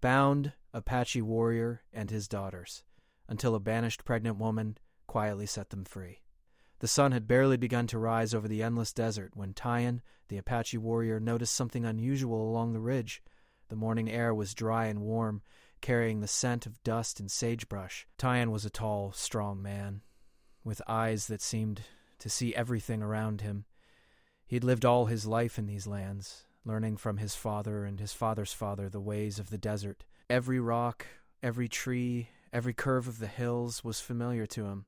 bound Apache warrior and his daughters, until a banished pregnant woman quietly set them free. The sun had barely begun to rise over the endless desert when Tyan, the Apache warrior, noticed something unusual along the ridge. The morning air was dry and warm, carrying the scent of dust and sagebrush. Tyan was a tall, strong man, with eyes that seemed to see everything around him. He had lived all his life in these lands, learning from his father and his father's father the ways of the desert. Every rock, every tree, every curve of the hills was familiar to him.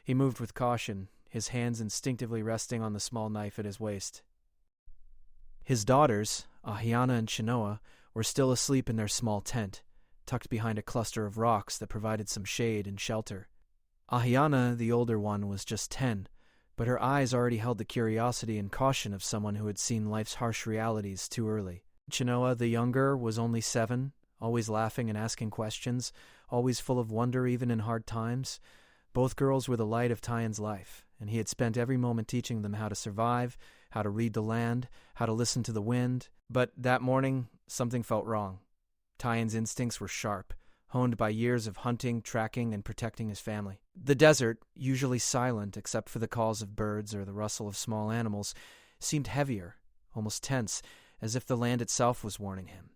He moved with caution, his hands instinctively resting on the small knife at his waist. His daughters, Ahiana and Chinoa, were still asleep in their small tent, tucked behind a cluster of rocks that provided some shade and shelter. Ahiana, the older one, was just 10, but her eyes already held the curiosity and caution of someone who had seen life's harsh realities too early. Chinoa, the younger, was only 7, always laughing and asking questions, always full of wonder even in hard times. Both girls were the light of Tyan's life, and he had spent every moment teaching them how to survive, how to read the land, how to listen to the wind. But that morning, something felt wrong. Tyan's instincts were sharp, honed by years of hunting, tracking, and protecting his family. The desert, usually silent except for the calls of birds or the rustle of small animals, seemed heavier, almost tense, as if the land itself was warning him.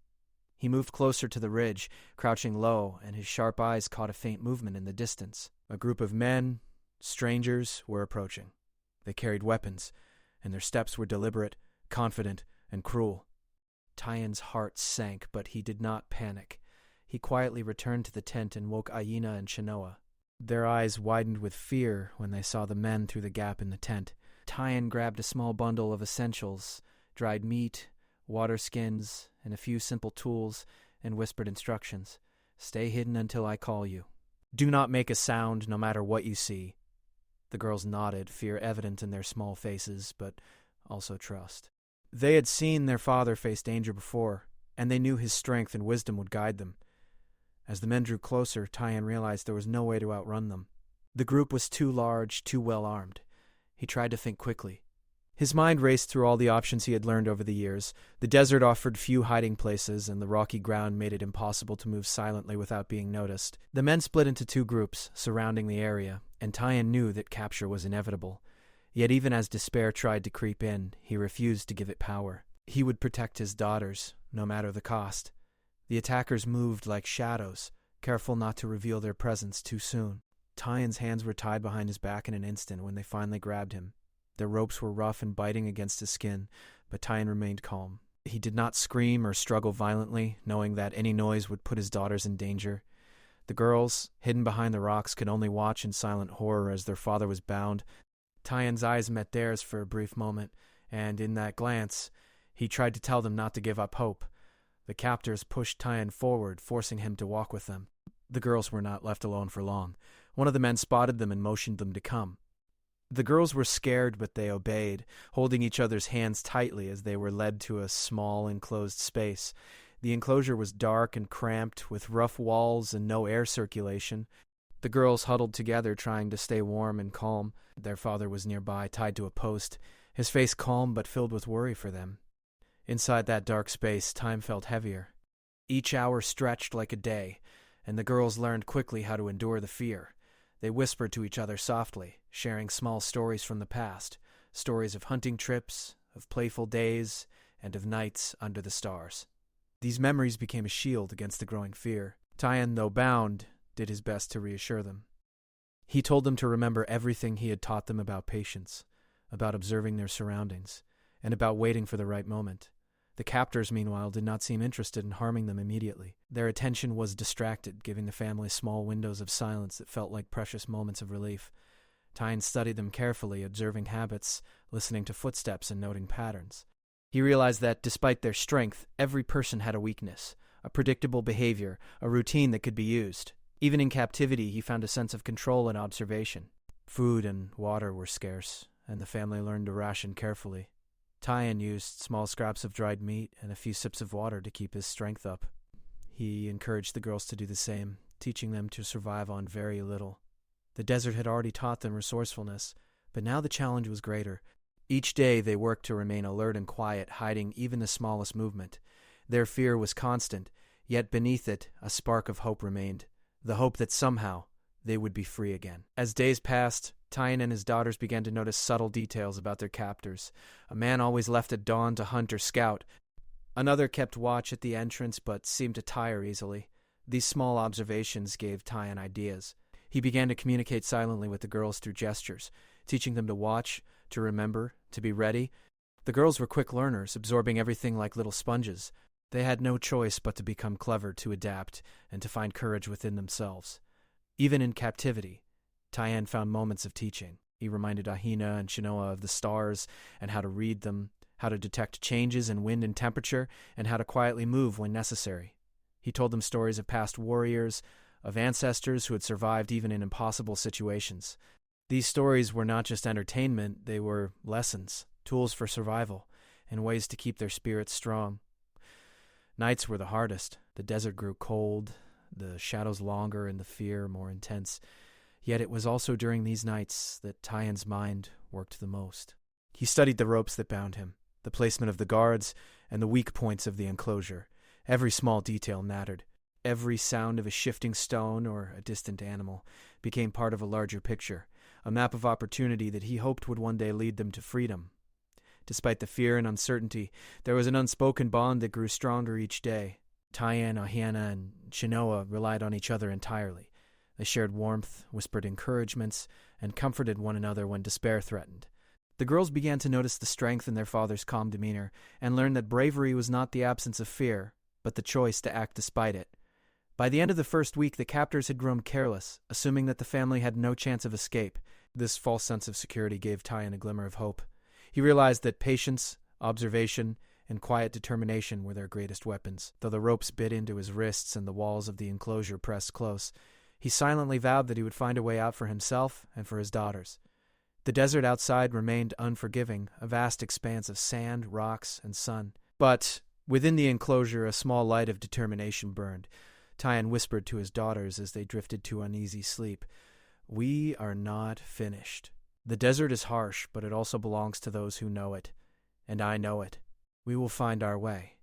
He moved closer to the ridge, crouching low, and his sharp eyes caught a faint movement in the distance. A group of men, strangers, were approaching. They carried weapons, and their steps were deliberate, confident, and cruel. Tyan's heart sank, but he did not panic. He quietly returned to the tent and woke Aina and Chinoa. Their eyes widened with fear when they saw the men through the gap in the tent. Tyan grabbed a small bundle of essentials, dried meat, water skins, and a few simple tools, and whispered instructions. "Stay hidden until I call you. Do not make a sound no matter what you see." The girls nodded, fear evident in their small faces, but also trust. They had seen their father face danger before, and they knew his strength and wisdom would guide them. As the men drew closer, Tyan realized there was no way to outrun them. The group was too large, too well armed. He tried to think quickly. His mind raced through all the options he had learned over the years. The desert offered few hiding places, and the rocky ground made it impossible to move silently without being noticed. The men split into 2 groups, surrounding the area, and Tyan knew that capture was inevitable. Yet even as despair tried to creep in, he refused to give it power. He would protect his daughters, no matter the cost. The attackers moved like shadows, careful not to reveal their presence too soon. Tyan's hands were tied behind his back in an instant when they finally grabbed him. Their ropes were rough and biting against his skin, but Tyan remained calm. He did not scream or struggle violently, knowing that any noise would put his daughters in danger. The girls, hidden behind the rocks, could only watch in silent horror as their father was bound. Tyan's eyes met theirs for a brief moment, and in that glance, he tried to tell them not to give up hope. The captors pushed Tyan forward, forcing him to walk with them. The girls were not left alone for long. One of the men spotted them and motioned them to come. The girls were scared, but they obeyed, holding each other's hands tightly as they were led to a small, enclosed space. The enclosure was dark and cramped, with rough walls and no air circulation. The girls huddled together, trying to stay warm and calm. Their father was nearby, tied to a post, his face calm but filled with worry for them. Inside that dark space, time felt heavier. Each hour stretched like a day, and the girls learned quickly how to endure the fear. They whispered to each other softly, sharing small stories from the past, stories of hunting trips, of playful days, and of nights under the stars. These memories became a shield against the growing fear. Tyan, though bound, did his best to reassure them. He told them to remember everything he had taught them about patience, about observing their surroundings, and about waiting for the right moment. The captors, meanwhile, did not seem interested in harming them immediately. Their attention was distracted, giving the family small windows of silence that felt like precious moments of relief. Tyan studied them carefully, observing habits, listening to footsteps, and noting patterns. He realized that, despite their strength, every person had a weakness, a predictable behavior, a routine that could be used. Even in captivity, he found a sense of control and observation. Food and water were scarce, and the family learned to ration carefully. Tyan used small scraps of dried meat and a few sips of water to keep his strength up. He encouraged the girls to do the same, teaching them to survive on very little. The desert had already taught them resourcefulness, but now the challenge was greater. Each day they worked to remain alert and quiet, hiding even the smallest movement. Their fear was constant, Yet beneath it, a spark of hope remained, the hope that somehow they would be free again. As days passed, Tyan and his daughters began to notice subtle details about their captors. A man always left at dawn to hunt or scout. Another kept watch at the entrance but seemed to tire easily. These small observations gave Tyan ideas. He began to communicate silently with the girls through gestures, teaching them to watch, to remember, to be ready. The girls were quick learners, absorbing everything like little sponges. They had no choice but to become clever, to adapt, and to find courage within themselves. Even in captivity, Tyan found moments of teaching. He reminded Ahina and Chinoa of the stars and how to read them, how to detect changes in wind and temperature, and how to quietly move when necessary. He told them stories of past warriors, of ancestors who had survived even in impossible situations. These stories were not just entertainment, they were lessons, tools for survival, and ways to keep their spirits strong. Nights were the hardest. The desert grew cold, the shadows longer, and the fear more intense. Yet it was also during these nights that Tyan's mind worked the most. He studied the ropes that bound him, the placement of the guards, and the weak points of the enclosure. Every small detail mattered. Every sound of a shifting stone or a distant animal became part of a larger picture, a map of opportunity that he hoped would one day lead them to freedom. Despite the fear and uncertainty, there was an unspoken bond that grew stronger each day. Tyan, Ahina, and Chinoa relied on each other entirely. They shared warmth, whispered encouragements, and comforted one another when despair threatened. The girls began to notice the strength in their father's calm demeanor and learned that bravery was not the absence of fear, but the choice to act despite it. By the end of the first week, the captors had grown careless, assuming that the family had no chance of escape. This false sense of security gave Tyan a glimmer of hope. He realized that patience, observation, and quiet determination were their greatest weapons. Though the ropes bit into his wrists and the walls of the enclosure pressed close, he silently vowed that he would find a way out for himself and for his daughters. The desert outside remained unforgiving, a vast expanse of sand, rocks, and sun. But within the enclosure, a small light of determination burned. Tyan whispered to his daughters as they drifted to uneasy sleep, "We are not finished. The desert is harsh, but it also belongs to those who know it. And I know it. We will find our way."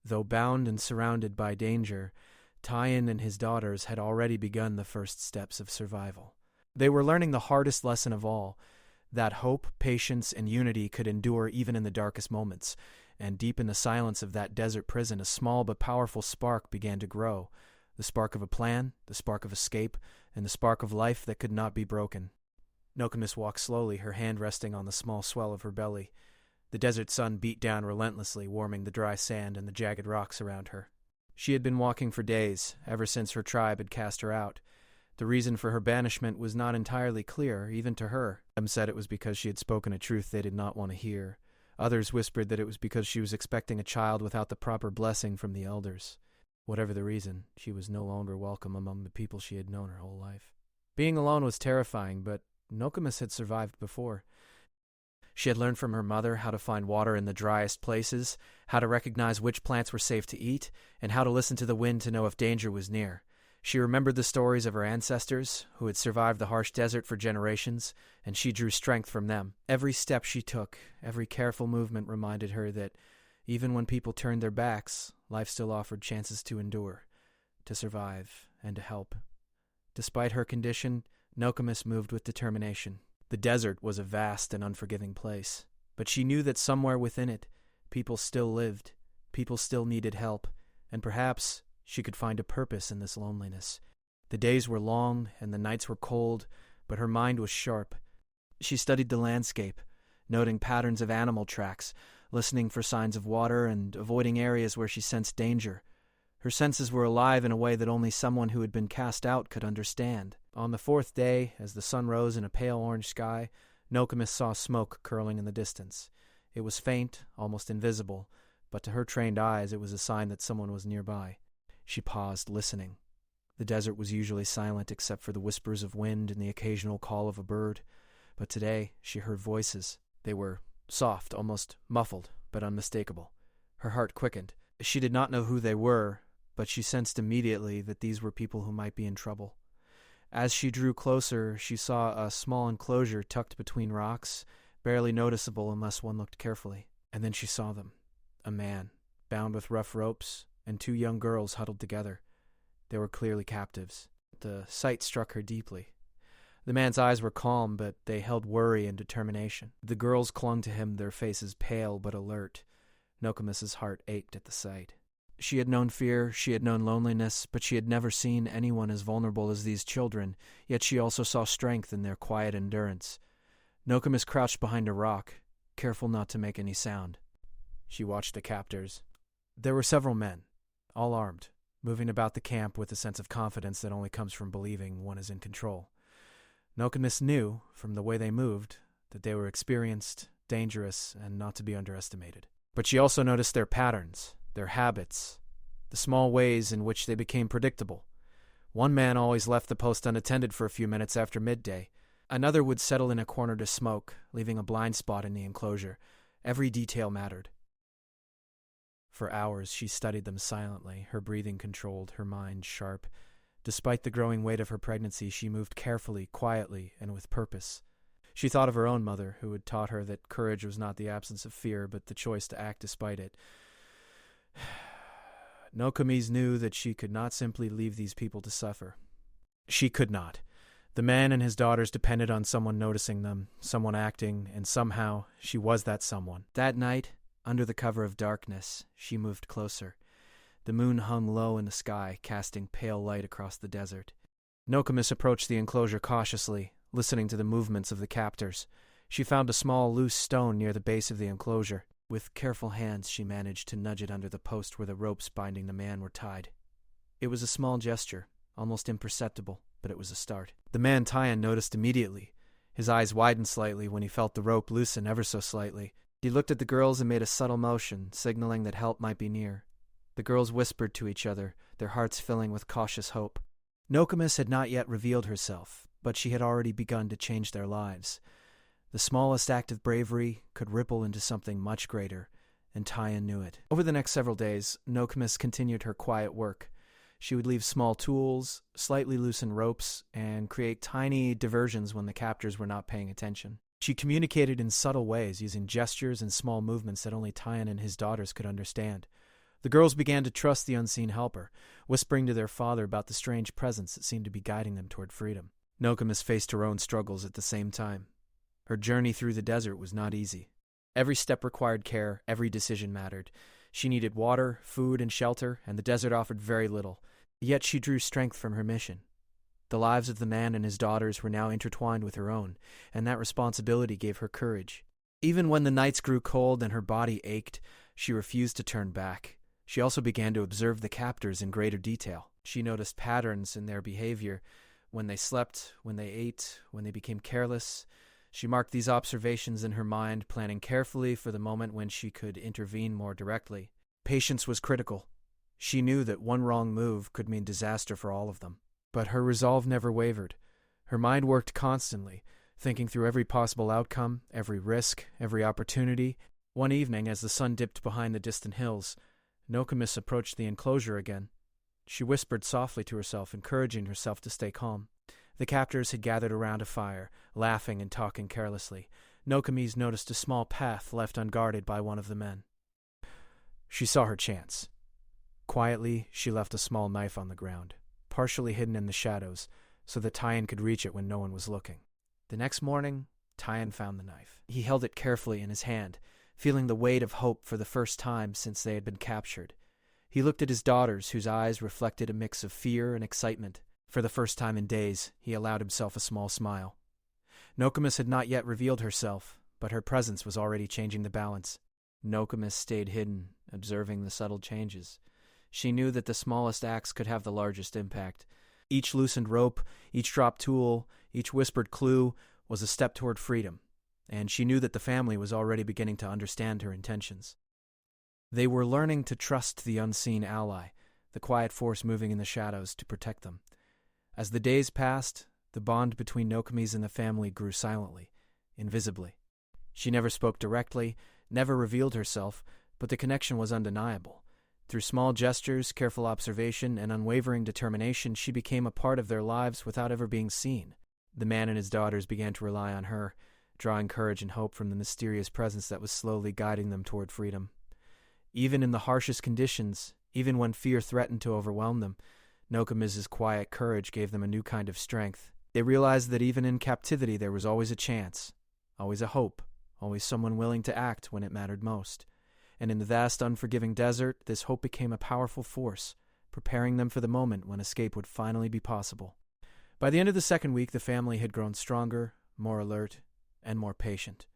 Though bound and surrounded by danger, Tyan and his daughters had already begun the first steps of survival. They were learning the hardest lesson of all, that hope, patience, and unity could endure even in the darkest moments. And deep in the silence of that desert prison, a small but powerful spark began to grow. The spark of a plan, the spark of escape, and the spark of life that could not be broken. Nokomis walked slowly, her hand resting on the small swell of her belly. The desert sun beat down relentlessly, warming the dry sand and the jagged rocks around her. She had been walking for days, ever since her tribe had cast her out. The reason for her banishment was not entirely clear, even to her. Some said it was because she had spoken a truth they did not want to hear. Others whispered that it was because she was expecting a child without the proper blessing from the elders. Whatever the reason, she was no longer welcome among the people she had known her whole life. Being alone was terrifying, but Nokomis had survived before. She had learned from her mother how to find water in the driest places, how to recognize which plants were safe to eat, and how to listen to the wind to know if danger was near. She remembered the stories of her ancestors, who had survived the harsh desert for generations, and she drew strength from them. Every step she took, every careful movement reminded her that even when people turned their backs, life still offered chances to endure, to survive, and to help. Despite her condition, Nokomis moved with determination. The desert was a vast and unforgiving place, but she knew that somewhere within it, people still lived, people still needed help, and perhaps she could find a purpose in this loneliness. The days were long and the nights were cold, but her mind was sharp. She studied the landscape, noting patterns of animal tracks, listening for signs of water, and avoiding areas where she sensed danger. Her senses were alive in a way that only someone who had been cast out could understand. On the fourth day, as the sun rose in a pale orange sky, Nokomis saw smoke curling in the distance. It was faint, almost invisible, but to her trained eyes it was a sign that someone was nearby. She paused, listening. The desert was usually silent except for the whispers of wind and the occasional call of a bird, but today she heard voices. They were soft, almost muffled, but unmistakable. Her heart quickened. She did not know who they were, but she sensed immediately that these were people who might be in trouble. As she drew closer, she saw a small enclosure tucked between rocks, barely noticeable unless one looked carefully. And then she saw them. A man, bound with rough ropes, and 2 young girls huddled together. They were clearly captives. The sight struck her deeply. The man's eyes were calm, but they held worry and determination. The girls clung to him, their faces pale but alert. Nokomis's heart ached at the sight. She had known fear, she had known loneliness, but she had never seen anyone as vulnerable as these children, yet she also saw strength in their quiet endurance. Nokomis crouched behind a rock, careful not to make any sound. She watched the captors. There were several men, all armed, moving about the camp with a sense of confidence that only comes from believing one is in control. Nokomis knew, from the way they moved, that they were experienced, dangerous, and not to be underestimated. But she also noticed their patterns, their habits, the small ways in which they became predictable. One man always left the post unattended for a few minutes after midday. Another would settle in a corner to smoke, leaving a blind spot in the enclosure. Every detail mattered. For hours she studied them silently, her breathing controlled, her mind sharp. Despite the growing weight of her pregnancy, she moved carefully, quietly, and with purpose. She thought of her own mother, who had taught her that courage was not the absence of fear, but the choice to act despite it. Nokomis knew that she could not simply leave these people to suffer. She could not. The man and his daughters depended on someone noticing them, someone acting, and somehow she was that someone. That night, under the cover of darkness, she moved closer. The moon hung low in the sky, casting pale light across the desert. Nokomis approached the enclosure cautiously, listening to the movements of the captors. She found a small, loose stone near the base of the enclosure. With careful hands, she managed to nudge it under the post where the ropes binding the man were tied. It was a small gesture, almost imperceptible, but it was a start. The man Tyan noticed immediately. His eyes widened slightly when he felt the rope loosen ever so slightly. He looked at the girls and made a subtle motion, signaling that help might be near. The girls whispered to each other, their hearts filling with cautious hope. Nokomis had not yet revealed herself, but she had already begun to change their lives. The smallest act of bravery could ripple into something much greater, and Tyan knew it. Over the next several days, Nokomis continued her quiet work. She would leave small tools, slightly loosen ropes, and create tiny diversions when the captors were not paying attention. She communicated in subtle ways, using gestures and small movements that only Tyan and his daughters could understand. The girls began to trust the unseen helper, whispering to their father about the strange presence that seemed to be guiding them toward freedom. Nokomis faced her own struggles at the same time. Her journey through the desert was not easy. Every step required care, every decision mattered. She needed water, food, and shelter, and the desert offered very little. Yet she drew strength from her mission. The lives of the man and his daughters were now intertwined with her own, and that responsibility gave her courage. Even when the nights grew cold and her body ached, she refused to turn back. She also began to observe the captors in greater detail. She noticed patterns in their behavior, when they slept, when they ate, when they became careless. She marked these observations in her mind, planning carefully for the moment when she could intervene more directly. Patience was critical. She knew that one wrong move could mean disaster for all of them. But her resolve never wavered. Her mind worked constantly, thinking through every possible outcome, every risk, every opportunity. One evening, as the sun dipped behind the distant hills, Nokomis approached the enclosure again. She whispered softly to herself, encouraging herself to stay calm. The captors had gathered around a fire, laughing and talking carelessly. Nokomis noticed a small path left unguarded by one of the men. She saw her chance. Quietly, she left a small knife on the ground, partially hidden in the shadows, so that Tyan could reach it when no one was looking. The next morning, Tyan found the knife. He held it carefully in his hand, feeling the weight of hope for the first time since they had been captured. He looked at his daughters, whose eyes reflected a mix of fear and excitement. For the first time in days, he allowed himself a small smile. Nokomis had not yet revealed herself, but her presence was already changing the balance. Nokomis stayed hidden, observing the subtle changes. She knew that the smallest acts could have the largest impact. Each loosened rope, each dropped tool, each whispered clue was a step toward freedom, and she knew that the family was already beginning to understand her intentions. They were learning to trust the unseen ally, the quiet force moving in the shadows to protect them. As the days passed, the bond between Nokomis and the family grew silently, invisibly. She never spoke directly, never revealed herself, but the connection was undeniable. Through small gestures, careful observation, and unwavering determination, she became a part of their lives without ever being seen. The man and his daughters began to rely on her, drawing courage and hope from the mysterious presence that was slowly guiding them toward freedom. Even in the harshest conditions, Even when fear threatened to overwhelm them, Nokomis's quiet courage gave them a new kind of strength. They realized that even in captivity there was always a chance, always a hope, always someone willing to act when it mattered most. And in the vast, unforgiving desert, this hope became a powerful force, preparing them for the moment when escape would finally be possible. By the end of the second week, the family had grown stronger, more alert, and more patient.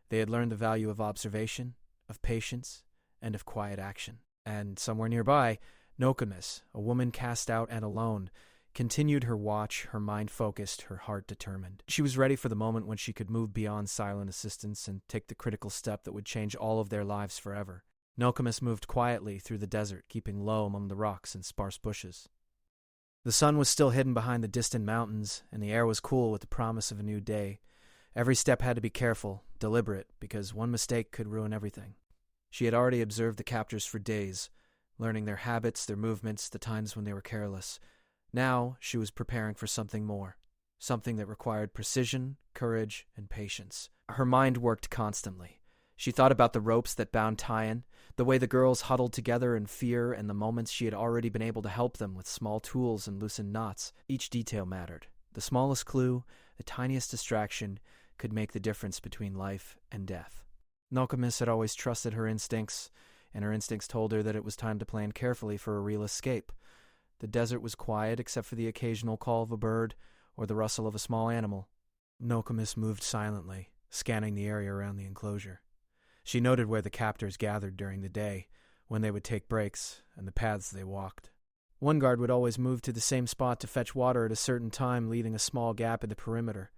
They had learned the value of observation, of patience, and of quiet action. And somewhere nearby, Nokomis, a woman cast out and alone, continued her watch, her mind focused, her heart determined. She was ready for the moment when she could move beyond silent assistance and take the critical step that would change all of their lives forever. Nokomis moved quietly through the desert, keeping low among the rocks and sparse bushes. The sun was still hidden behind the distant mountains, and the air was cool with the promise of a new day. Every step had to be careful, deliberate, because one mistake could ruin everything. She had already observed the captors for days, learning their habits, their movements, the times when they were careless. Now she was preparing for something more, something that required precision, courage, and patience. Her mind worked constantly. She thought about the ropes that bound Tyan, the way the girls huddled together in fear, and the moments she had already been able to help them with small tools and loosened knots. Each detail mattered. The smallest clue, the tiniest distraction, could make the difference between life and death. Nokomis had always trusted her instincts, and her instincts told her that it was time to plan carefully for a real escape. The desert was quiet except for the occasional call of a bird or the rustle of a small animal. Nokomis moved silently, scanning the area around the enclosure. She noted where the captors gathered during the day, when they would take breaks, and the paths they walked. One guard would always move to the same spot to fetch water at a certain time, leaving a small gap in the perimeter.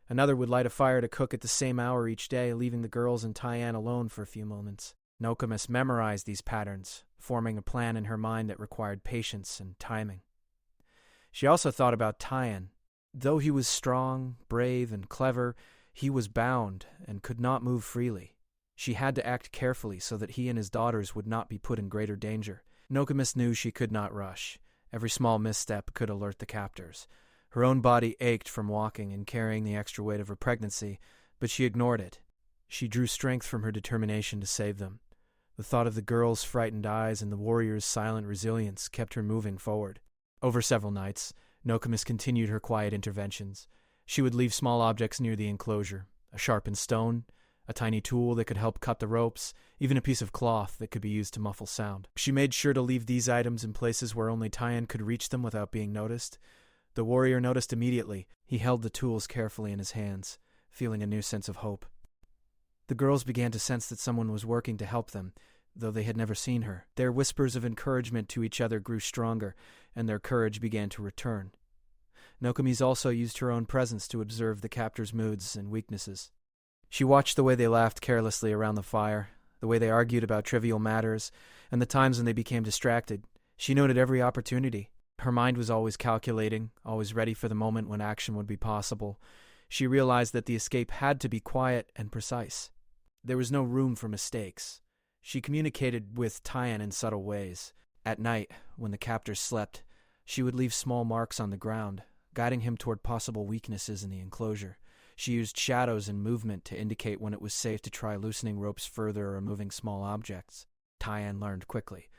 Another would light a fire to cook at the same hour each day, leaving the girls and Tyan alone for a few moments. Nokomis memorized these patterns, forming a plan in her mind that required patience and timing. She also thought about Tyan. Though he was strong, brave, and clever, he was bound and could not move freely. She had to act carefully so that he and his daughters would not be put in greater danger. Nokomis knew she could not rush. Every small misstep could alert the captors. Her own body ached from walking and carrying the extra weight of her pregnancy, but she ignored it. She drew strength from her determination to save them. The thought of the girls' frightened eyes and the warriors' silent resilience kept her moving forward. Over several nights, Nokomis continued her quiet interventions. She would leave small objects near the enclosure, a sharpened stone, a tiny tool that could help cut the ropes, even a piece of cloth that could be used to muffle sound. She made sure to leave these items in places where only Tyan could reach them without being noticed. The warrior noticed immediately. He held the tools carefully in his hands, feeling a new sense of hope. The girls began to sense that someone was working to help them, though they had never seen her. Their whispers of encouragement to each other grew stronger, and their courage began to return. Nokomis also used her own presence to observe the captors' moods and weaknesses. She watched the way they laughed carelessly around the fire, the way they argued about trivial matters, and the times when they became distracted. She noted every opportunity. Her mind was always calculating, always ready for the moment when action would be possible. She realized that the escape had to be quiet and precise. There was no room for mistakes. She communicated with Tyan in subtle ways. At night, when the captors slept, she would leave small marks on the ground, guiding him toward possible weaknesses in the enclosure. She used shadows and movement to indicate when it was safe to try loosening ropes further or removing small objects. Tyan learned quickly.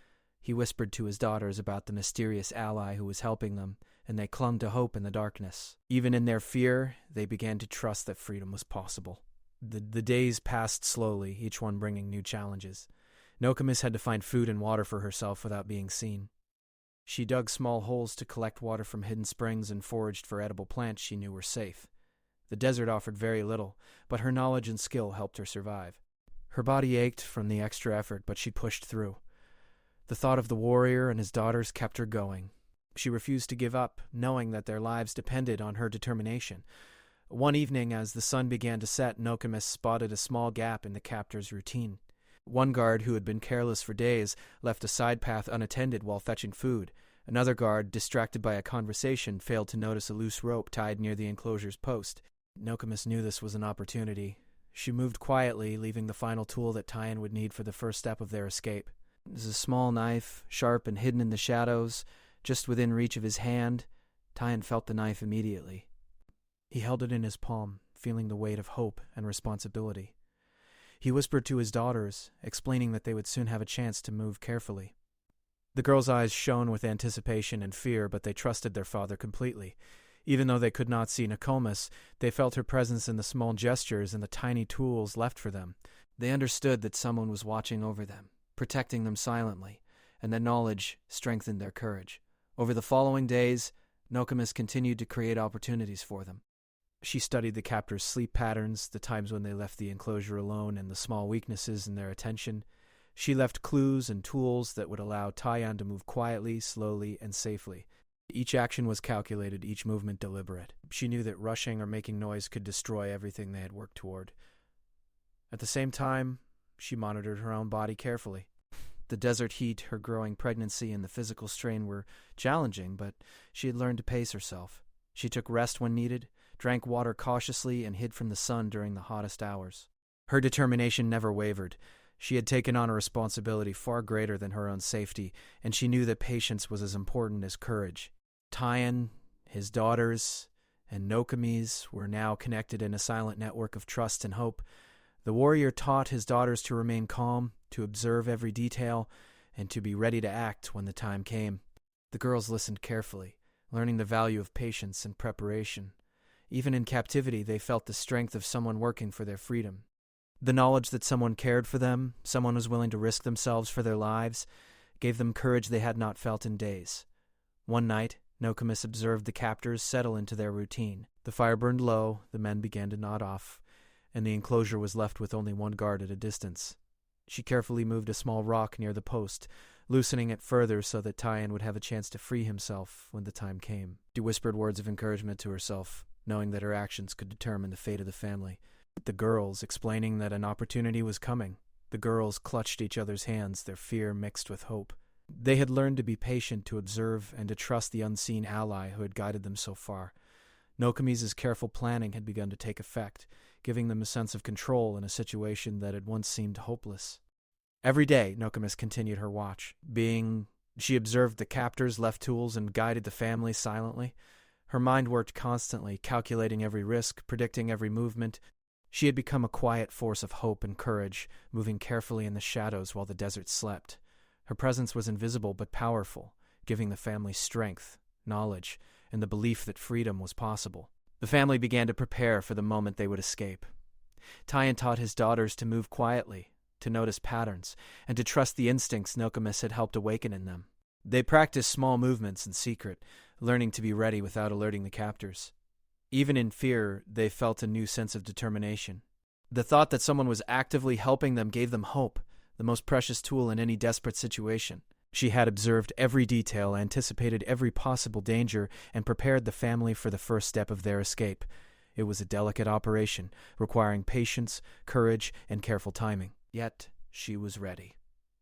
He whispered to his daughters about the mysterious ally who was helping them, and they clung to hope in the darkness. Even in their fear, they began to trust that freedom was possible. The days passed slowly, each one bringing new challenges. Nokomis had to find food and water for herself without being seen. She dug small holes to collect water from hidden springs and foraged for edible plants she knew were safe. The desert offered very little, but her knowledge and skill helped her survive. Her body ached from the extra effort, but she pushed through. The thought of the warrior and his daughters kept her going. She refused to give up, knowing that their lives depended on her determination. One evening, as the sun began to set, Nokomis spotted a small gap in the captor's routine. One guard, who had been careless for days, left a side path unattended while fetching food. Another guard, distracted by a conversation, failed to notice a loose rope tied near the enclosure's post. Nokomis knew this was an opportunity. She moved quietly, leaving the final tool that Tyan would need for the first step of their escape. It was a small knife, sharp and hidden in the shadows, just within reach of his hand. Tyan felt the knife immediately. He held it in his palm, feeling the weight of hope and responsibility. He whispered to his daughters, explaining that they would soon have a chance to move carefully. The girls' eyes shone with anticipation and fear, but they trusted their father completely. Even though they could not see Nokomis, they felt her presence in the small gestures and the tiny tools left for them. They understood that someone was watching over them, protecting them silently, and that knowledge strengthened their courage. Over the following days, Nokomis continued to create opportunities for them. She studied the captors' sleep patterns, the times when they left the enclosure alone, and the small weaknesses in their attention. She left clues and tools that would allow Tyan to move quietly, slowly, and safely. Each action was calculated, each movement deliberate. She knew that rushing or making noise could destroy everything they had worked toward. At the same time, she monitored her own body carefully. The desert heat, her growing pregnancy, and the physical strain were challenging, but she had learned to pace herself. She took rest when needed, drank water cautiously, and hid from the sun during the hottest hours. Her determination never wavered. She had taken on a responsibility far greater than her own safety, and she knew that patience was as important as courage. Tyan, his daughters, and Nokomis were now connected in a silent network of trust and hope. The warrior taught his daughters to remain calm, to observe every detail, and to be ready to act when the time came. The girls listened carefully, learning the value of patience and preparation. Even in captivity, they felt the strength of someone working for their freedom. The knowledge that someone cared for them, someone was willing to risk themselves for their lives, gave them courage they had not felt in days. One night, Nokomis observed the captors settle into their routine. The fire burned low, the men began to nod off, and the enclosure was left with only one guard at a distance. She carefully moved a small rock near the post, loosening it further so that Tyan would have a chance to free himself when the time came. She whispered words of encouragement to herself, knowing that her actions could determine the fate of the family. The girls, explaining that an opportunity was coming. The girls clutched each other's hands, their fear mixed with hope. They had learned to be patient, to observe, and to trust the unseen ally who had guided them so far. Nokomis' careful planning had begun to take effect, giving them a sense of control in a situation that had once seemed hopeless. Every day, Nokomis continued her watch. She observed the captors, left tools, and guided the family silently. Her mind worked constantly, calculating every risk, predicting every movement. She had become a quiet force of hope and courage, moving carefully in the shadows while the desert slept. Her presence was invisible but powerful, giving the family strength, knowledge, and the belief that freedom was possible. The family began to prepare for the moment they would escape. Tyan taught his daughters to move quietly, to notice patterns, and to trust the instincts Nokomis had helped awaken in them. They practiced small movements in secret, learning to be ready without alerting the captors. Even in fear, they felt a new sense of determination. The thought that someone was actively helping them gave them hope, the most precious tool in any desperate situation. She had observed every detail, anticipated every possible danger, and prepared the family for the first step of their escape. It was a delicate operation, requiring patience, courage, and careful timing. Yet, she was ready.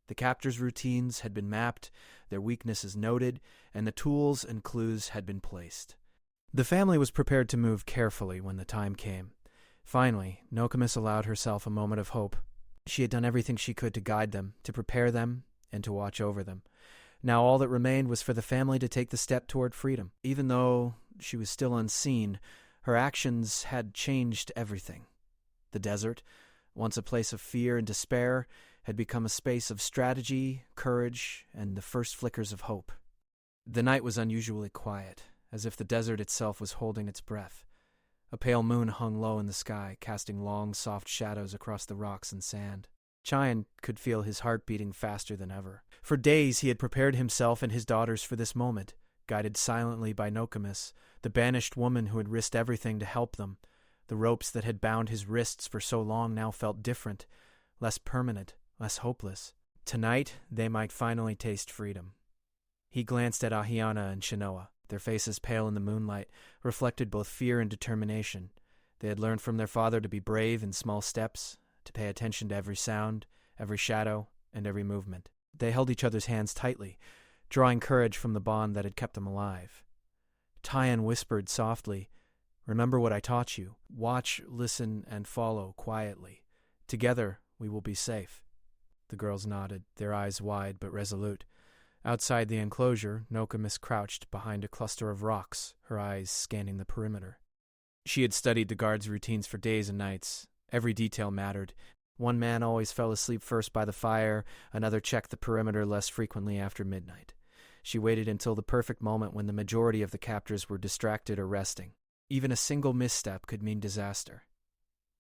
The captors' routines had been mapped, their weaknesses noted, and the tools and clues had been placed. The family was prepared to move carefully when the time came. Finally, Nokomis allowed herself a moment of hope. She had done everything she could to guide them, to prepare them, and to watch over them. Now all that remained was for the family to take the step toward freedom. Even though she was still unseen, her actions had changed everything. The desert, once a place of fear and despair, had become a space of strategy, courage, and the first flickers of hope. The night was unusually quiet, as if the desert itself was holding its breath. A pale moon hung low in the sky, casting long, soft shadows across the rocks and sand. Tyan could feel his heart beating faster than ever. For days he had prepared himself and his daughters for this moment, guided silently by Nokomis, the banished woman who had risked everything to help them. The ropes that had bound his wrists for so long now felt different, less permanent, less hopeless. Tonight they might finally taste freedom. He glanced at Ahiana and Shinoa. Their faces, pale in the moonlight, reflected both fear and determination. They had learned from their father to be brave in small steps, to pay attention to every sound, every shadow, and every movement. They held each other's hands tightly, drawing courage from the bond that had kept them alive. Tyan whispered softly, "Remember what I taught you. Watch, listen, and follow quietly. Together, we will be safe." The girls nodded, their eyes wide but resolute. Outside the enclosure, Nokomis crouched behind a cluster of rocks, her eyes scanning the perimeter. She had studied the guards' routines for days and nights. Every detail mattered. One man always fell asleep first by the fire, another checked the perimeter less frequently after midnight. She waited until the perfect moment when the majority of the captors were distracted or resting. Even a single misstep could mean disaster.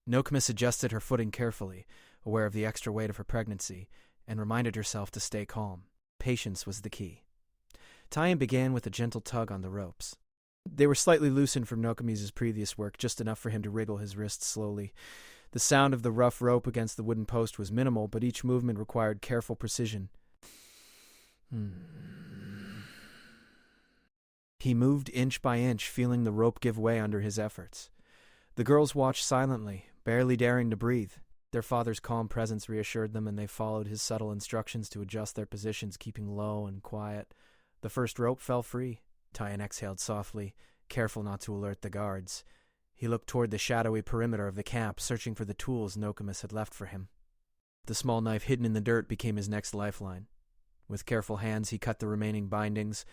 Nokomis adjusted her footing carefully, aware of the extra weight of her pregnancy, and reminded herself to stay calm. Patience was the key. Tyan began with a gentle tug on the ropes. They were slightly loosened from Nokomis' previous work, just enough for him to wriggle his wrists slowly. The sound of the rough rope against the wooden post was minimal, but each movement required careful precision. He moved inch by inch, feeling the rope give way under his efforts. The girls watched silently, barely daring to breathe. Their father's calm presence reassured them, and they followed his subtle instructions to adjust their positions, keeping low and quiet. The first rope fell free. Tyan exhaled softly, careful not to alert the guards. He looked toward the shadowy perimeter of the camp, searching for the tools Nokomis had left for him. The small knife hidden in the dirt became his next lifeline. With careful hands, he cut the remaining bindings,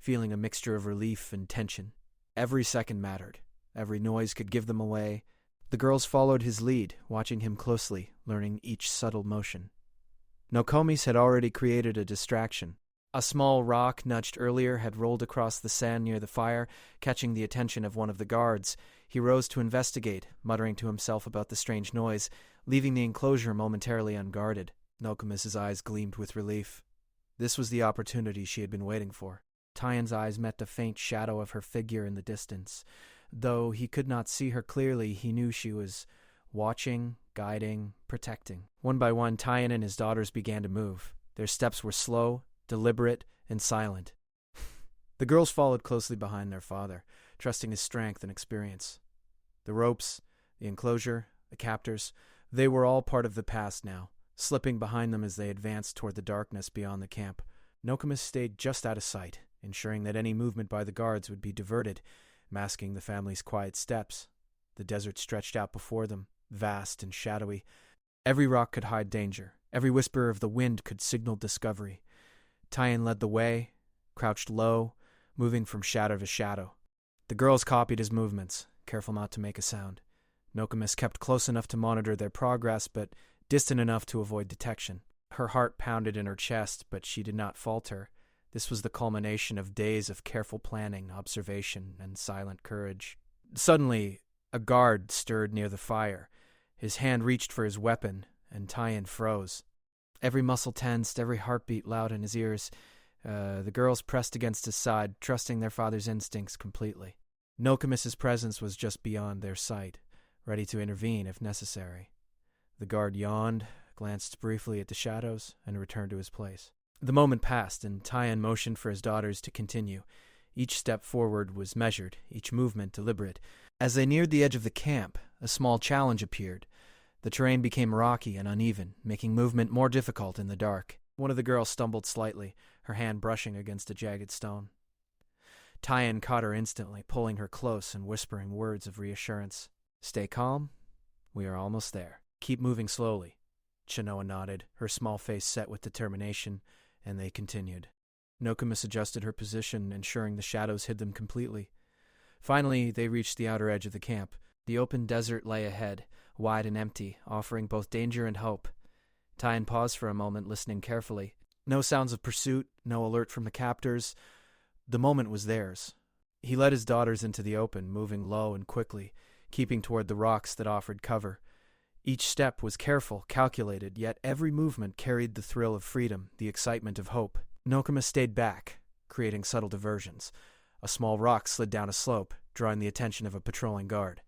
feeling a mixture of relief and tension. Every second mattered. Every noise could give them away. The girls followed his lead, watching him closely, learning each subtle motion. Nokomis had already created a distraction. A small rock, nudged earlier, had rolled across the sand near the fire, catching the attention of one of the guards. He rose to investigate, muttering to himself about the strange noise, leaving the enclosure momentarily unguarded. Nokomis' eyes gleamed with relief. This was the opportunity she had been waiting for. Tyan's eyes met the faint shadow of her figure in the distance. Though he could not see her clearly, he knew she was watching, guiding, protecting. One by one, Tyan and his daughters began to move. Their steps were slow, deliberate, and silent. The girls followed closely behind their father, trusting his strength and experience. The ropes, the enclosure, the captors, they were all part of the past now, slipping behind them as they advanced toward the darkness beyond the camp. Nokomis stayed just out of sight, ensuring that any movement by the guards would be diverted, masking the family's quiet steps. The desert stretched out before them, vast and shadowy. Every rock could hide danger. Every whisper of the wind could signal discovery. Tyan led the way, crouched low, moving from shadow to shadow. The girls copied his movements, careful not to make a sound. Nokomis kept close enough to monitor their progress, but distant enough to avoid detection. Her heart pounded in her chest, but she did not falter. This was the culmination of days of careful planning, observation, and silent courage. Suddenly, a guard stirred near the fire. His hand reached for his weapon, and Tyan froze. Every muscle tensed, every heartbeat loud in his ears. The girls pressed against his side, trusting their father's instincts completely. Nokomis' presence was just beyond their sight, ready to intervene if necessary. The guard yawned, glanced briefly at the shadows, and returned to his place. The moment passed, and Tyan motioned for his daughters to continue. Each step forward was measured, each movement deliberate. As they neared the edge of the camp, a small challenge appeared. The terrain became rocky and uneven, making movement more difficult in the dark. One of the girls stumbled slightly, her hand brushing against a jagged stone. Tyan caught her instantly, pulling her close and whispering words of reassurance. "Stay calm. We are almost there. Keep moving slowly." Chenoa nodded, her small face set with determination, and they continued. Nokomis adjusted her position, ensuring the shadows hid them completely. Finally, they reached the outer edge of the camp. The open desert lay ahead, wide and empty, offering both danger and hope. Tyan paused for a moment, listening carefully. No sounds of pursuit, no alert from the captors. The moment was theirs. He led his daughters into the open, moving low and quickly, keeping toward the rocks that offered cover. Each step was careful, calculated, yet every movement carried the thrill of freedom, the excitement of hope. Nokomis stayed back, creating subtle diversions. A small rock slid down a slope, drawing the attention of a patrolling guard.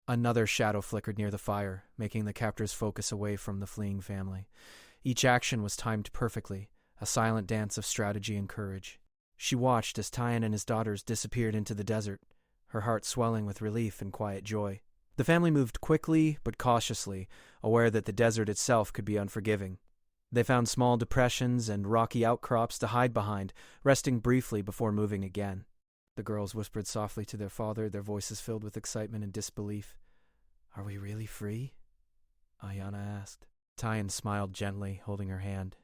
Another shadow flickered near the fire, making the captors focus away from the fleeing family. Each action was timed perfectly, a silent dance of strategy and courage. She watched as Tyan and his daughters disappeared into the desert, her heart swelling with relief and quiet joy. The family moved quickly but cautiously, aware that the desert itself could be unforgiving. They found small depressions and rocky outcrops to hide behind, resting briefly before moving again. The girls whispered softly to their father, their voices filled with excitement and disbelief. "Are we really free?" Ayana asked. Tyan smiled gently, holding her hand.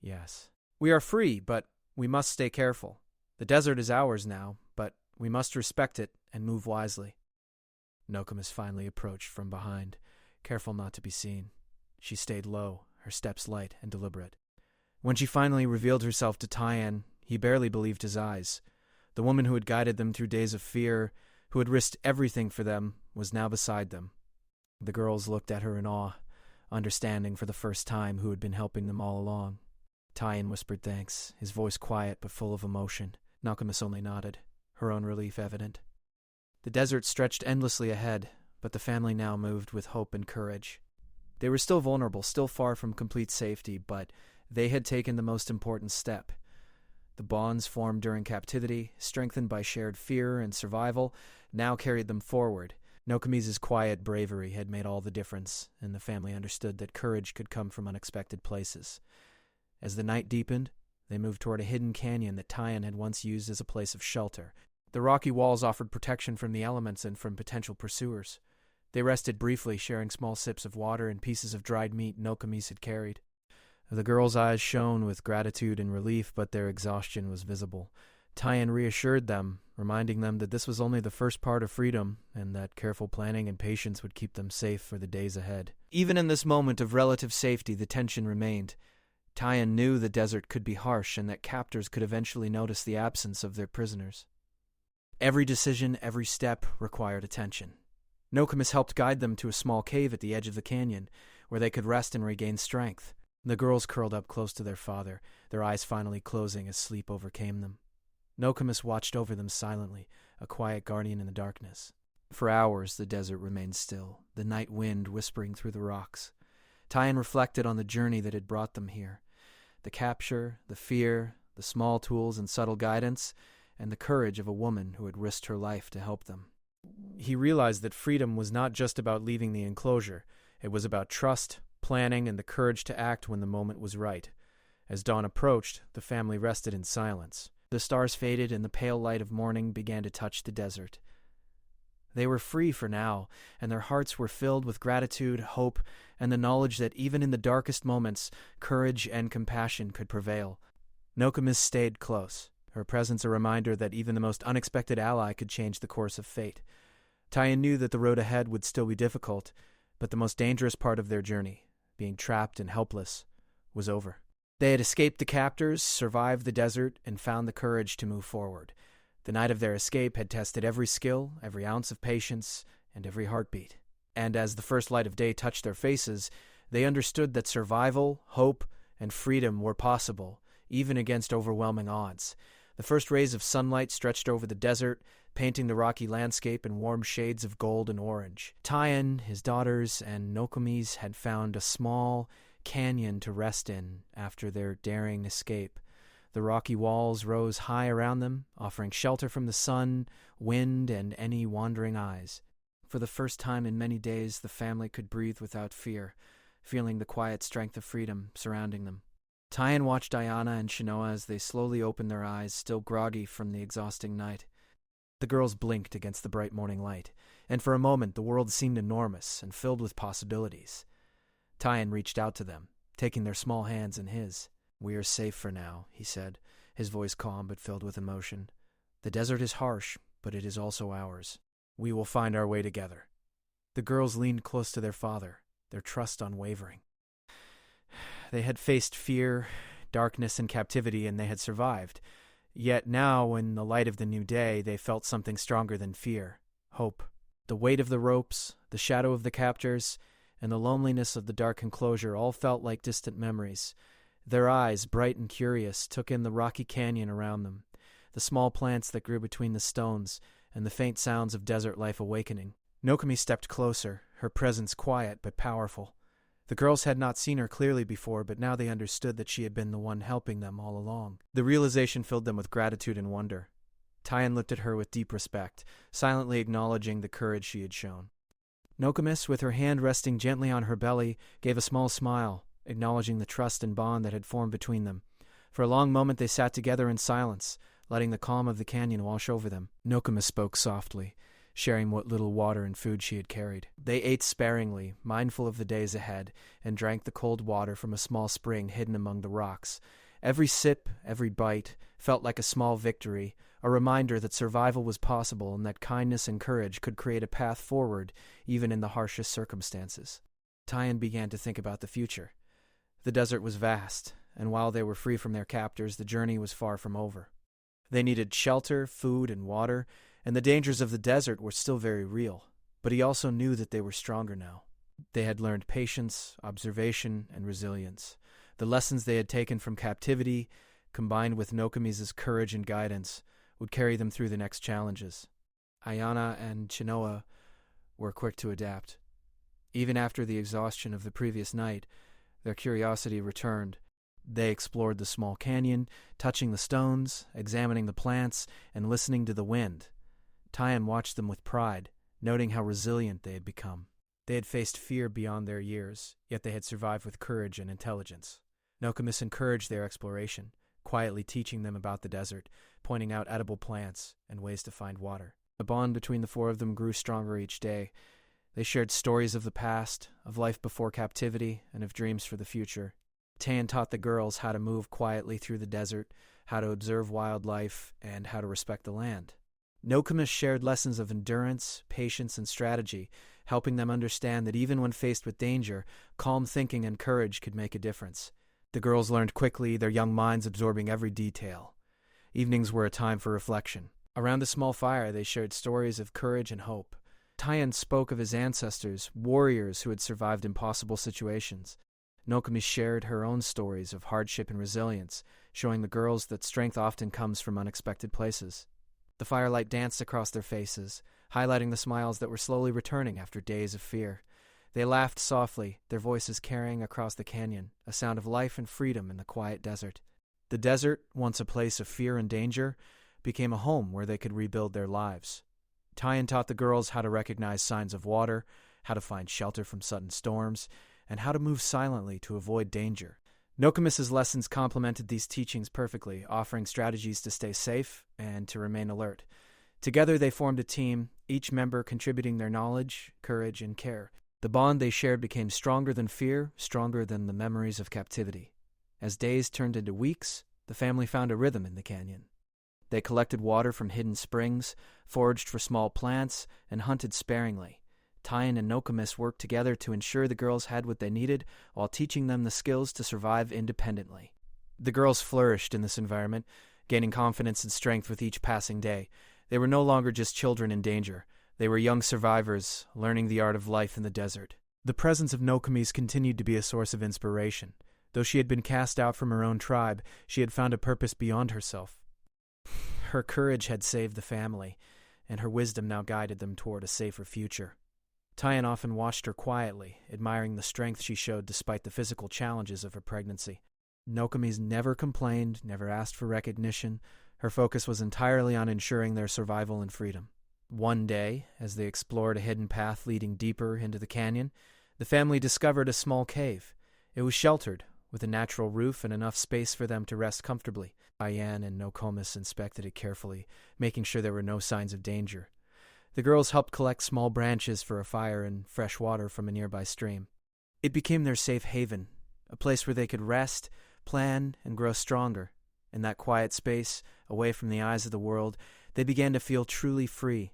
"Yes. We are free, but we must stay careful. The desert is ours now, but we must respect it and move wisely." Nokomis finally approached from behind, careful not to be seen. She stayed low, her steps light and deliberate. When she finally revealed herself to Tyan, he barely believed his eyes. The woman who had guided them through days of fear, who had risked everything for them, was now beside them. The girls looked at her in awe, understanding for the first time who had been helping them all along. Tyan whispered thanks, his voice quiet but full of emotion. Nokomis only nodded, her own relief evident. The desert stretched endlessly ahead, but the family now moved with hope and courage. They were still vulnerable, still far from complete safety, but they had taken the most important step. The bonds formed during captivity, strengthened by shared fear and survival, now carried them forward. Nokomis's quiet bravery had made all the difference, and the family understood that courage could come from unexpected places. As the night deepened, they moved toward a hidden canyon that Tyan had once used as a place of shelter. The rocky walls offered protection from the elements and from potential pursuers. They rested briefly, sharing small sips of water and pieces of dried meat Nokomis had carried. The girls' eyes shone with gratitude and relief, but their exhaustion was visible. Tyan reassured them, reminding them that this was only the first part of freedom, and that careful planning and patience would keep them safe for the days ahead. Even in this moment of relative safety, the tension remained. Tyan knew the desert could be harsh, and that captors could eventually notice the absence of their prisoners. Every decision, every step required attention. Nokomis helped guide them to a small cave at the edge of the canyon, where they could rest and regain strength. The girls curled up close to their father, their eyes finally closing as sleep overcame them. Nokomis watched over them silently, a quiet guardian in the darkness. For hours the desert remained still, the night wind whispering through the rocks. Tyan reflected on the journey that had brought them here. The capture, the fear, the small tools and subtle guidance, and the courage of a woman who had risked her life to help them. He realized that freedom was not just about leaving the enclosure. It was about trust, planning, and the courage to act when the moment was right. As dawn approached, the family rested in silence. The stars faded and the pale light of morning began to touch the desert. They were free for now, and their hearts were filled with gratitude, hope, and the knowledge that even in the darkest moments, courage and compassion could prevail. Nokomis stayed close, her presence a reminder that even the most unexpected ally could change the course of fate. Tyan knew that the road ahead would still be difficult, but the most dangerous part of their journey, being trapped and helpless, was over. They had escaped the captors, survived the desert, and found the courage to move forward. The night of their escape had tested every skill, every ounce of patience, and every heartbeat. And as the first light of day touched their faces, they understood that survival, hope, and freedom were possible, even against overwhelming odds. The first rays of sunlight stretched over the desert, painting the rocky landscape in warm shades of gold and orange. Tyan, his daughters, and Nokomis had found a small canyon to rest in after their daring escape. The rocky walls rose high around them, offering shelter from the sun, wind, and any wandering eyes. For the first time in many days, the family could breathe without fear, feeling the quiet strength of freedom surrounding them. Tyan watched Diana and Shinoa as they slowly opened their eyes, still groggy from the exhausting night. The girls blinked against the bright morning light, and for a moment the world seemed enormous and filled with possibilities. Tyan reached out to them, taking their small hands in his. "We are safe for now," he said, his voice calm but filled with emotion. "The desert is harsh, but it is also ours. We will find our way together." The girls leaned close to their father, their trust unwavering. They had faced fear, darkness, and captivity, and they had survived. Yet now, in the light of the new day, they felt something stronger than fear: hope. The weight of the ropes, the shadow of the captors, and the loneliness of the dark enclosure all felt like distant memories. Their eyes, bright and curious, took in the rocky canyon around them, the small plants that grew between the stones, and the faint sounds of desert life awakening. Nokomis stepped closer, her presence quiet but powerful. The girls had not seen her clearly before, but now they understood that she had been the one helping them all along. The realization filled them with gratitude and wonder. Tyan looked at her with deep respect, silently acknowledging the courage she had shown. Nokomis, with her hand resting gently on her belly, gave a small smile, acknowledging the trust and bond that had formed between them. For a long moment they sat together in silence, letting the calm of the canyon wash over them. Nokomis spoke softly, sharing what little water and food she had carried. They ate sparingly, mindful of the days ahead, and drank the cold water from a small spring hidden among the rocks. Every sip, every bite, felt like a small victory, a reminder that survival was possible and that kindness and courage could create a path forward even in the harshest circumstances. Tyan began to think about the future. The desert was vast, and while they were free from their captors, the journey was far from over. They needed shelter, food, and water, and the dangers of the desert were still very real. But he also knew that they were stronger now. They had learned patience, observation, and resilience. The lessons they had taken from captivity, combined with Nokomis's courage and guidance, would carry them through the next challenges. Ayana and Chinoa were quick to adapt. Even after the exhaustion of the previous night, their curiosity returned. They explored the small canyon, touching the stones, examining the plants, and listening to the wind. Tyan watched them with pride, noting how resilient they had become. They had faced fear beyond their years, yet they had survived with courage and intelligence. Nokomis encouraged their exploration, quietly teaching them about the desert, pointing out edible plants and ways to find water. The bond between the four of them grew stronger each day. They shared stories of the past, of life before captivity, and of dreams for the future. Tyan taught the girls how to move quietly through the desert, how to observe wildlife, and how to respect the land. Nokomis shared lessons of endurance, patience, and strategy, helping them understand that even when faced with danger, calm thinking and courage could make a difference. The girls learned quickly, their young minds absorbing every detail. Evenings were a time for reflection. Around the small fire, they shared stories of courage and hope. Tyan spoke of his ancestors, warriors who had survived impossible situations. Nokomis shared her own stories of hardship and resilience, showing the girls that strength often comes from unexpected places. The firelight danced across their faces, highlighting the smiles that were slowly returning after days of fear. They laughed softly, their voices carrying across the canyon, a sound of life and freedom in the quiet desert. The desert, once a place of fear and danger, became a home where they could rebuild their lives. Tyan taught the girls how to recognize signs of water, how to find shelter from sudden storms, and how to move silently to avoid danger. Nokomis's lessons complemented these teachings perfectly, offering strategies to stay safe and to remain alert. Together they formed a team, each member contributing their knowledge, courage, and care. The bond they shared became stronger than fear, stronger than the memories of captivity. As days turned into weeks, the family found a rhythm in the canyon. They collected water from hidden springs, foraged for small plants, and hunted sparingly. Tyan and Nokomis worked together to ensure the girls had what they needed while teaching them the skills to survive independently. The girls flourished in this environment, gaining confidence and strength with each passing day. They were no longer just children in danger. They were young survivors, learning the art of life in the desert. The presence of Nokomis continued to be a source of inspiration. Though she had been cast out from her own tribe, she had found a purpose beyond herself. Her courage had saved the family, and her wisdom now guided them toward a safer future. Tyan often watched her quietly, admiring the strength she showed despite the physical challenges of her pregnancy. Nokomis never complained, never asked for recognition. Her focus was entirely on ensuring their survival and freedom. One day, as they explored a hidden path leading deeper into the canyon, the family discovered a small cave. It was sheltered, with a natural roof and enough space for them to rest comfortably. Tyan and Nokomis inspected it carefully, making sure there were no signs of danger. The girls helped collect small branches for a fire and fresh water from a nearby stream. It became their safe haven, a place where they could rest, plan, and grow stronger. In that quiet space, away from the eyes of the world, they began to feel truly free.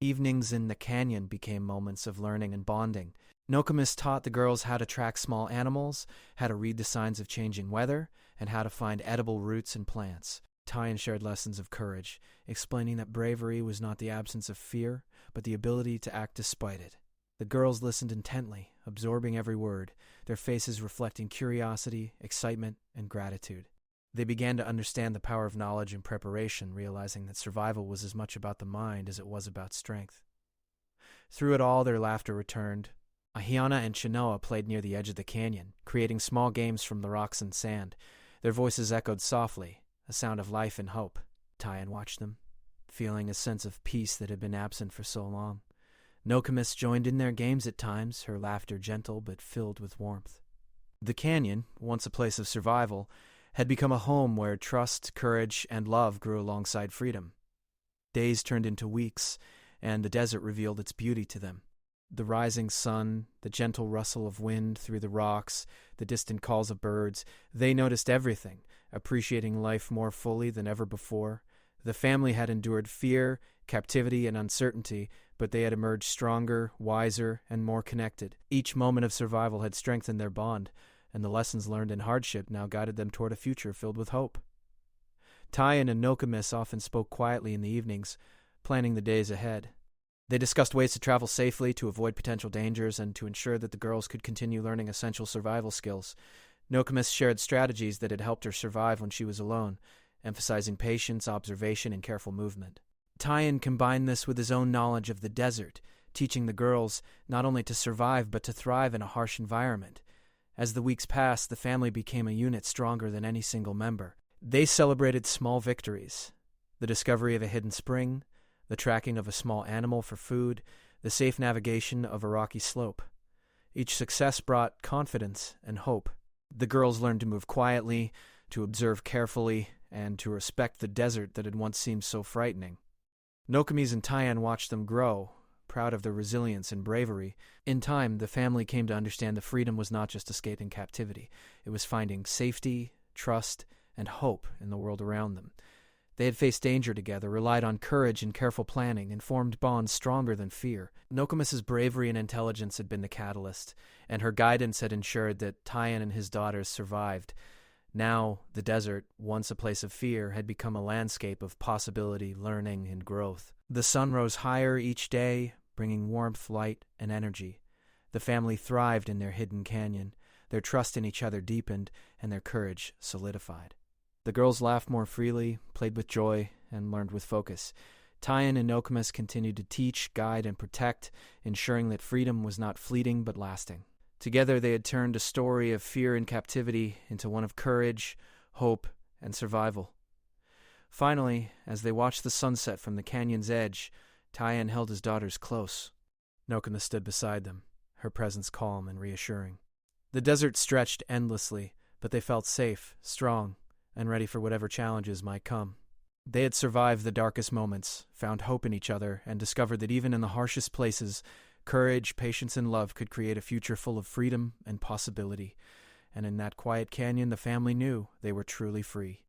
Evenings in the canyon became moments of learning and bonding. Nokomis taught the girls how to track small animals, how to read the signs of changing weather, and how to find edible roots and plants. Tyan shared lessons of courage, explaining that bravery was not the absence of fear, but the ability to act despite it. The girls listened intently, absorbing every word, their faces reflecting curiosity, excitement, and gratitude. They began to understand the power of knowledge and preparation, realizing that survival was as much about the mind as it was about strength. Through it all, their laughter returned. Ahiana and Chinoa played near the edge of the canyon, creating small games from the rocks and sand. Their voices echoed softly, a sound of life and hope. Tyan watched them, feeling a sense of peace that had been absent for so long. Nokomis joined in their games at times, her laughter gentle but filled with warmth. The canyon, once a place of survival, had become a home where trust, courage, and love grew alongside freedom. Days turned into weeks, and the desert revealed its beauty to them. The rising sun, the gentle rustle of wind through the rocks, the distant calls of birds, they noticed everything, appreciating life more fully than ever before. The family had endured fear, captivity and uncertainty, but they had emerged stronger, wiser, and more connected. Each moment of survival had strengthened their bond, and the lessons learned in hardship now guided them toward a future filled with hope. Tyan and Nokomis often spoke quietly in the evenings, planning the days ahead. They discussed ways to travel safely, to avoid potential dangers, and to ensure that the girls could continue learning essential survival skills. Nokomis shared strategies that had helped her survive when she was alone, emphasizing patience, observation, and careful movement. Tyan combined this with his own knowledge of the desert, teaching the girls not only to survive but to thrive in a harsh environment. As the weeks passed, the family became a unit stronger than any single member. They celebrated small victories: the discovery of a hidden spring, the tracking of a small animal for food, the safe navigation of a rocky slope. Each success brought confidence and hope. The girls learned to move quietly, to observe carefully, and to respect the desert that had once seemed so frightening. Nokomis and Tyan watched them grow, proud of their resilience and bravery. In time, the family came to understand that freedom was not just escaping captivity. It was finding safety, trust, and hope in the world around them. They had faced danger together, relied on courage and careful planning, and formed bonds stronger than fear. Nokomis's bravery and intelligence had been the catalyst, and her guidance had ensured that Tyan and his daughters survived. Now, the desert, once a place of fear, had become a landscape of possibility, learning, and growth. The sun rose higher each day, bringing warmth, light, and energy. The family thrived in their hidden canyon. Their trust in each other deepened, and their courage solidified. The girls laughed more freely, played with joy, and learned with focus. Tyan and Nokomis continued to teach, guide, and protect, ensuring that freedom was not fleeting but lasting. Together they had turned a story of fear and captivity into one of courage, hope, and survival. Finally, as they watched the sunset from the canyon's edge, Tyan held his daughters close. Nokomis stood beside them, her presence calm and reassuring. The desert stretched endlessly, but they felt safe, strong, and ready for whatever challenges might come. They had survived the darkest moments, found hope in each other, and discovered that even in the harshest places, courage, patience, and love could create a future full of freedom and possibility. And in that quiet canyon, the family knew they were truly free.